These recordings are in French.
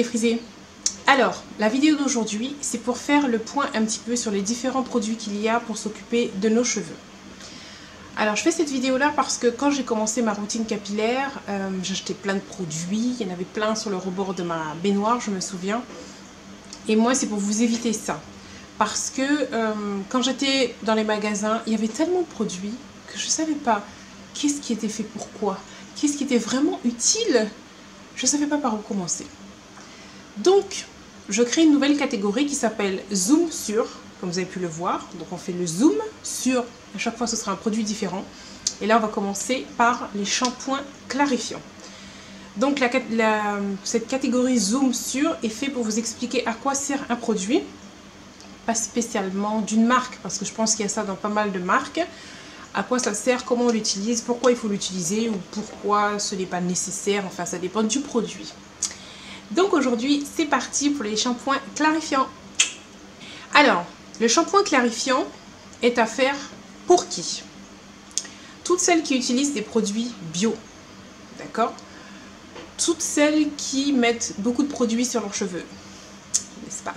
défrisés. Alors, la vidéo d'aujourd'hui, c'est pour faire le point un petit peu sur les différents produits qu'il y a pour s'occuper de nos cheveux. Alors, je fais cette vidéo-là parce que quand j'ai commencé ma routine capillaire, j'achetais plein de produits. Il y en avait plein sur le rebord de ma baignoire, je me souviens. Et moi, c'est pour vous éviter ça. Parce que quand j'étais dans les magasins, il y avait tellement de produits que je ne savais pas qu'est-ce qui était fait pour quoi, qu'est-ce qui était vraiment utile. Je ne savais pas par où commencer. Donc, je crée une nouvelle catégorie qui s'appelle Zoom sur, comme vous avez pu le voir. Donc, on fait le zoom sur, à chaque fois ce sera un produit différent. Et là, on va commencer par les shampoings clarifiants. Donc, cette catégorie Zoom sur est faite pour vous expliquer à quoi sert un produit. Pas spécialement d'une marque, parce que je pense qu'il y a ça dans pas mal de marques. À quoi ça sert, comment on l'utilise, pourquoi il faut l'utiliser ou pourquoi ce n'est pas nécessaire. Enfin, ça dépend du produit. Donc aujourd'hui, c'est parti pour les shampoings clarifiants. Alors, le shampoing clarifiant est à faire pour qui? Toutes celles qui utilisent des produits bio, d'accord? Toutes celles qui mettent beaucoup de produits sur leurs cheveux, n'est-ce pas?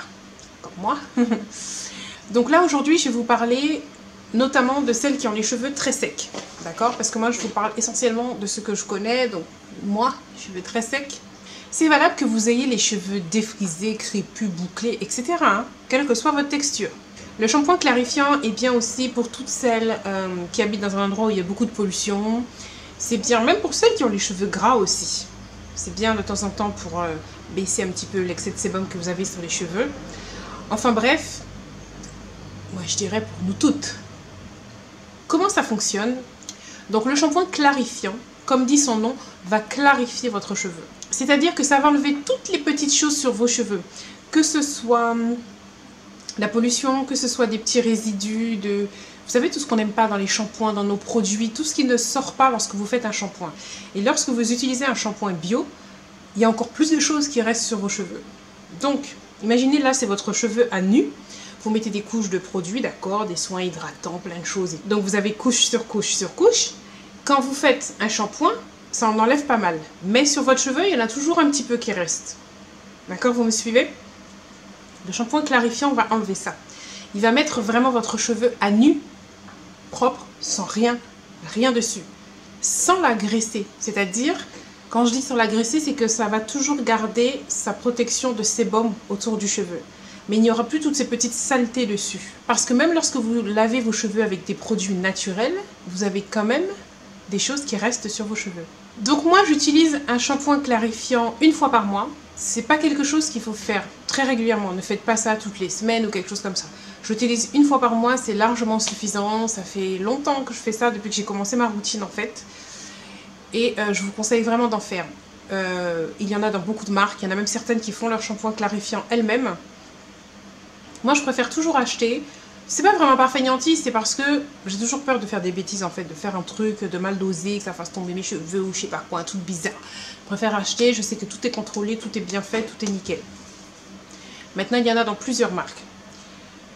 Comme moi. Donc là, aujourd'hui, je vais vous parler notamment de celles qui ont les cheveux très secs, d'accord? Parce que moi, je vous parle essentiellement de ce que je connais, donc moi, cheveux très secs. C'est valable que vous ayez les cheveux défrisés, crépus, bouclés, etc. Hein, quelle que soit votre texture. Le shampoing clarifiant est bien aussi pour toutes celles qui habitent dans un endroit où il y a beaucoup de pollution. C'est bien même pour celles qui ont les cheveux gras aussi. C'est bien de temps en temps pour baisser un petit peu l'excès de sébum que vous avez sur les cheveux. Enfin bref, moi je dirais pour nous toutes. Comment ça fonctionne? Donc le shampoing clarifiant, comme dit son nom, va clarifier votre cheveu. C'est-à-dire que ça va enlever toutes les petites choses sur vos cheveux. Que ce soit la pollution, que ce soit des petits résidus de... Vous savez, tout ce qu'on n'aime pas dans les shampoings, dans nos produits, tout ce qui ne sort pas lorsque vous faites un shampoing. Et lorsque vous utilisez un shampoing bio, il y a encore plus de choses qui restent sur vos cheveux. Donc, imaginez là, c'est votre cheveu à nu. Vous mettez des couches de produits, d'accord, des soins hydratants, plein de choses. Donc, vous avez couche sur couche sur couche. Quand vous faites un shampoing, ça en enlève pas mal. Mais sur votre cheveu, il y en a toujours un petit peu qui reste. D'accord, vous me suivez? Le shampoing clarifiant va enlever ça. Il va mettre vraiment votre cheveu à nu, propre, sans rien dessus. Sans l'agresser. C'est-à-dire, quand je dis sans l'agresser, c'est que ça va toujours garder sa protection de sébum autour du cheveu. Mais il n'y aura plus toutes ces petites saletés dessus. Parce que même lorsque vous lavez vos cheveux avec des produits naturels, vous avez quand même des choses qui restent sur vos cheveux. Donc moi j'utilise un shampoing clarifiant une fois par mois. C'est pas quelque chose qu'il faut faire très régulièrement. Ne faites pas ça toutes les semaines ou quelque chose comme ça. J'utilise une fois par mois, c'est largement suffisant. Ça fait longtemps que je fais ça depuis que j'ai commencé ma routine en fait. Et je vous conseille vraiment d'en faire. Il y en a dans beaucoup de marques. Il y en a même certaines qui font leur shampoing clarifiant elles-mêmes. Moi je préfère toujours acheter. C'est pas vraiment par fainéantise, c'est parce que j'ai toujours peur de faire des bêtises en fait, de faire un truc, de mal doser, que ça fasse tomber mes cheveux ou je sais pas quoi, un truc bizarre. Je préfère acheter, je sais que tout est contrôlé, tout est bien fait, tout est nickel. Maintenant, il y en a dans plusieurs marques.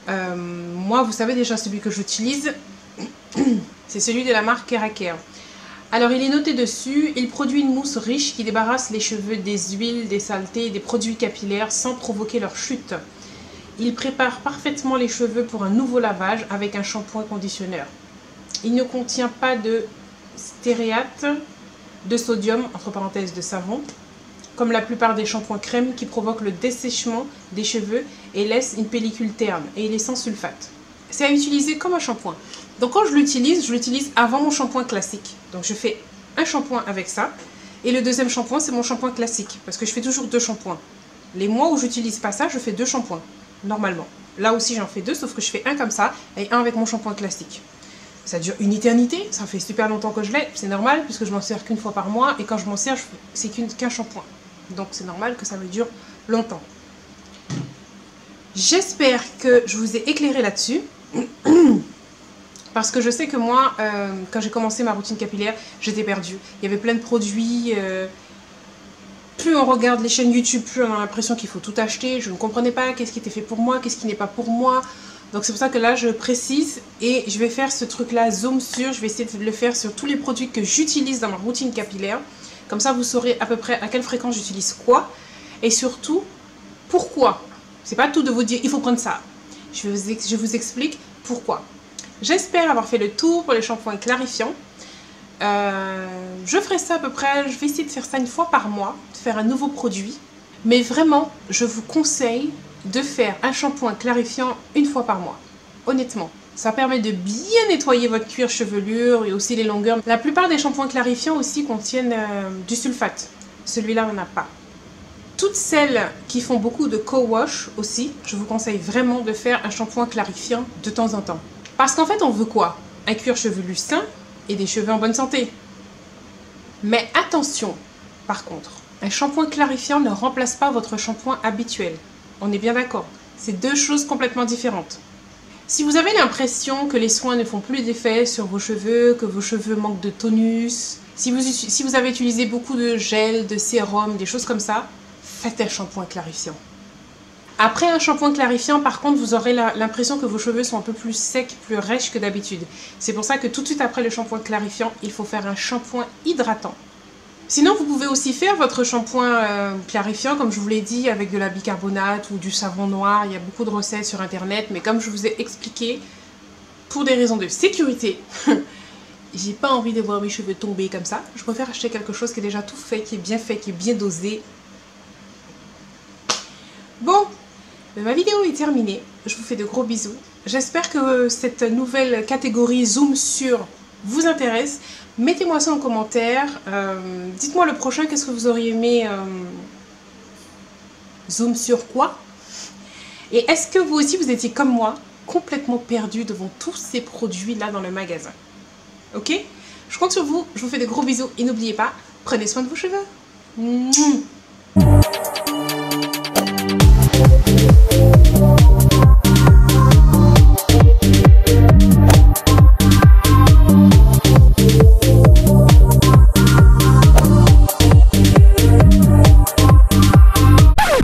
Moi, vous savez déjà celui que j'utilise, c'est celui de la marque Keraker. Alors, il est noté dessus, il produit une mousse riche qui débarrasse les cheveux des huiles, des saletés et des produits capillaires sans provoquer leur chute. Il prépare parfaitement les cheveux pour un nouveau lavage avec un shampoing conditionneur. Il ne contient pas de stéréate, de sodium, entre parenthèses de savon, comme la plupart des shampoings crème qui provoquent le dessèchement des cheveux et laissent une pellicule terne. Et il est sans sulfate. C'est à utiliser comme un shampoing. Donc quand je l'utilise avant mon shampoing classique. Donc je fais un shampoing avec ça. Et le deuxième shampoing, c'est mon shampoing classique. Parce que je fais toujours 2 shampoings. Les mois où j'utilise pas ça, je fais 2 shampoings. Normalement. Là aussi j'en fais 2, sauf que je fais un comme ça et un avec mon shampoing classique. Ça dure une éternité, ça fait super longtemps que je l'ai, c'est normal puisque je m'en sers qu'une fois par mois et quand je m'en sers, c'est qu'un shampoing. Donc c'est normal que ça me dure longtemps. J'espère que je vous ai éclairé là-dessus. Parce que je sais que moi, quand j'ai commencé ma routine capillaire, j'étais perdue. Il y avait plein de produits... Plus on regarde les chaînes YouTube, plus on a l'impression qu'il faut tout acheter. Je ne comprenais pas qu'est-ce qui était fait pour moi, qu'est-ce qui n'est pas pour moi. Donc c'est pour ça que là, je précise et je vais faire ce truc-là zoom sur. Je vais essayer de le faire sur tous les produits que j'utilise dans ma routine capillaire. Comme ça, vous saurez à peu près à quelle fréquence j'utilise quoi. et surtout pourquoi. C'est pas tout de vous dire il faut prendre ça. Je vous explique pourquoi. J'espère avoir fait le tour pour les shampoings clarifiants. Je ferai ça à peu près, je vais essayer de faire ça une fois par mois, de faire un nouveau produit. Mais vraiment, je vous conseille de faire un shampoing clarifiant une fois par mois. Honnêtement, ça permet de bien nettoyer votre cuir chevelure et aussi les longueurs. La plupart des shampoings clarifiants aussi contiennent du sulfate. Celui-là n'en a pas. Toutes celles qui font beaucoup de co-wash aussi, je vous conseille vraiment de faire un shampoing clarifiant de temps en temps. Parce qu'en fait, on veut quoi? Un cuir chevelu sain et des cheveux en bonne santé. Mais attention, par contre, un shampoing clarifiant ne remplace pas votre shampoing habituel. On est bien d'accord. C'est deux choses complètement différentes. Si vous avez l'impression que les soins ne font plus d'effet sur vos cheveux, que vos cheveux manquent de tonus, si vous avez utilisé beaucoup de gel, de sérum, des choses comme ça, faites un shampoing clarifiant. Après un shampoing clarifiant, par contre, vous aurez l'impression que vos cheveux sont un peu plus secs, plus rêches que d'habitude. C'est pour ça que tout de suite après le shampoing clarifiant, il faut faire un shampoing hydratant. Sinon, vous pouvez aussi faire votre shampoing clarifiant, comme je vous l'ai dit, avec de la bicarbonate ou du savon noir. Il y a beaucoup de recettes sur internet, mais comme je vous ai expliqué, pour des raisons de sécurité, j'ai pas envie de voir mes cheveux tomber comme ça. Je préfère acheter quelque chose qui est déjà tout fait, qui est bien dosé. Bon, ma vidéo est terminée. Je vous fais de gros bisous. J'espère que cette nouvelle catégorie Zoom sur vous intéresse. Mettez-moi ça en commentaire. Dites-moi le prochain, qu'est-ce que vous auriez aimé Zoom sur quoi? Et est-ce que vous aussi, vous étiez comme moi, complètement perdu devant tous ces produits-là dans le magasin? Ok? Je compte sur vous. Je vous fais de gros bisous. Et n'oubliez pas, prenez soin de vos cheveux. Mouah.